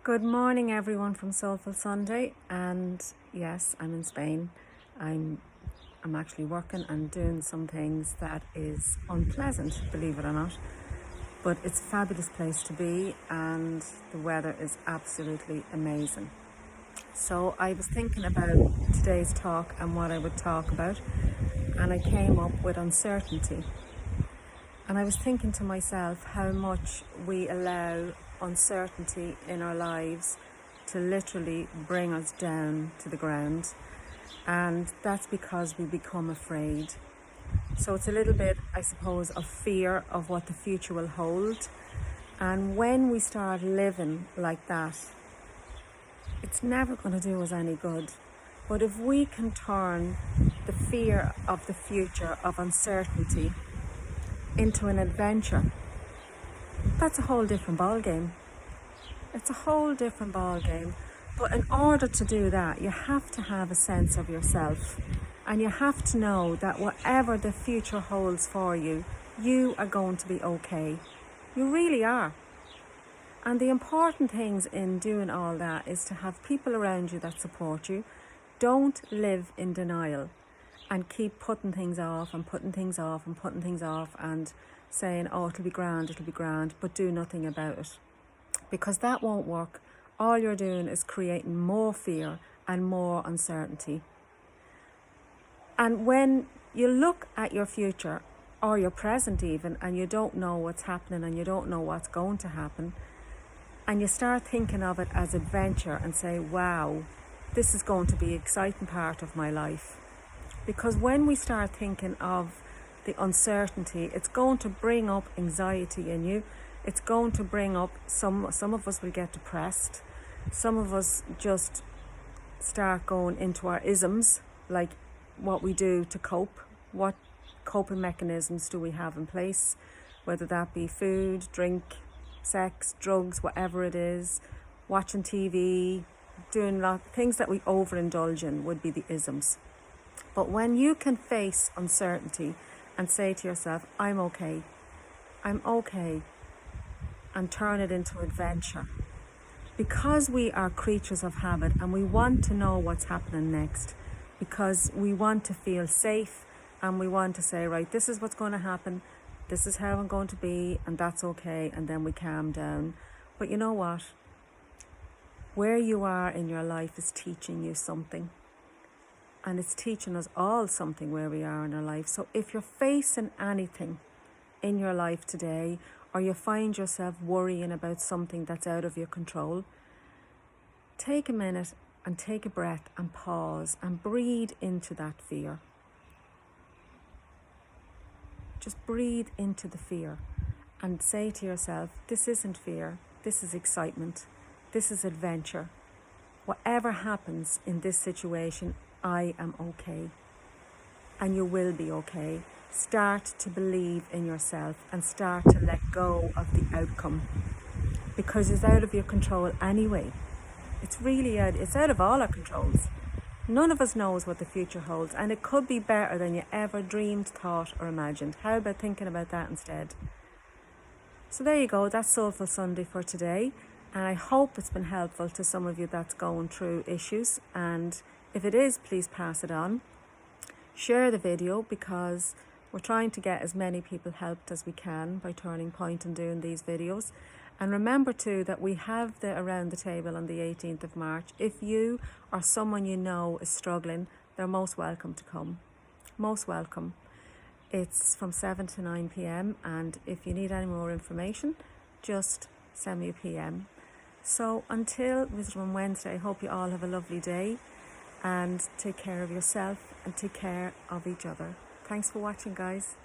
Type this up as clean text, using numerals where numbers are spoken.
Good morning everyone from Soulful Sunday, and yes, I'm in Spain. I'm actually working and doing some things that is unpleasant, believe it or not, but it's a fabulous place to be and the weather is absolutely amazing. So I was thinking about today's talk and what I would talk about, and I came up with uncertainty. And I was thinking to myself how much we allow uncertainty in our lives to literally bring us down to the ground. And that's because we become afraid. So it's a little bit, I suppose, of fear of what the future will hold. And when we start living like that, it's never going to do us any good. But if we can turn the fear of the future, of uncertainty, into an adventure, that's a whole different ball game. It's a whole different ball game. But in order to do that, you have to have a sense of yourself, and you have to know that whatever the future holds for you, you are going to be okay. You really are. And the important things in doing all that is to have people around you that support you. Don't live in denial and keep putting things off and putting things off and putting things off and saying, oh, it'll be grand, but do nothing about it. Because that won't work. All you're doing is creating more fear and more uncertainty. And when you look at your future or your present even, and you don't know what's happening and you don't know what's going to happen, and you start thinking of it as adventure and say, wow, this is going to be an exciting part of my life. Because when we start thinking of the uncertainty, it's going to bring up anxiety in you. It's going to bring up, some of us will get depressed. Some of us just start going into our isms, like what we do to cope. What coping mechanisms do we have in place? Whether that be food, drink, sex, drugs, whatever it is, watching TV, doing things that we overindulge in would be the isms. But when you can face uncertainty and say to yourself, I'm okay, and turn it into adventure. Because we are creatures of habit and we want to know what's happening next, because we want to feel safe and we want to say, right, this is what's going to happen, this is how I'm going to be, and that's okay, and then we calm down. But you know what? Where you are in your life is teaching you something. And it's teaching us all something where we are in our life. So if you're facing anything in your life today, or you find yourself worrying about something that's out of your control, take a minute and take a breath and pause and breathe into that fear. Just breathe into the fear and say to yourself, this isn't fear, this is excitement, this is adventure. Whatever happens in this situation, I am okay, and you will be okay. Start to believe in yourself and start to let go of the outcome, because it's out of your control anyway. It's out of all our controls. None of us knows what the future holds, and it could be better than you ever dreamed, thought or imagined. How about thinking about that instead? So there you go, that's Soulful Sunday for today, and I hope it's been helpful to some of you that's going through issues, and if it is, please pass it on. Share the video, because we're trying to get as many people helped as we can by Turning Point and doing these videos. And remember too that we have the Around the Table on the 18th of March. If you or someone you know is struggling, they're most welcome to come. Most welcome. It's from 7 to 9 p.m. and if you need any more information, just send me a PM. So until Wisdom on Wednesday, I hope you all have a lovely day and take care of yourself and take care of each other. Thanks for watching, guys.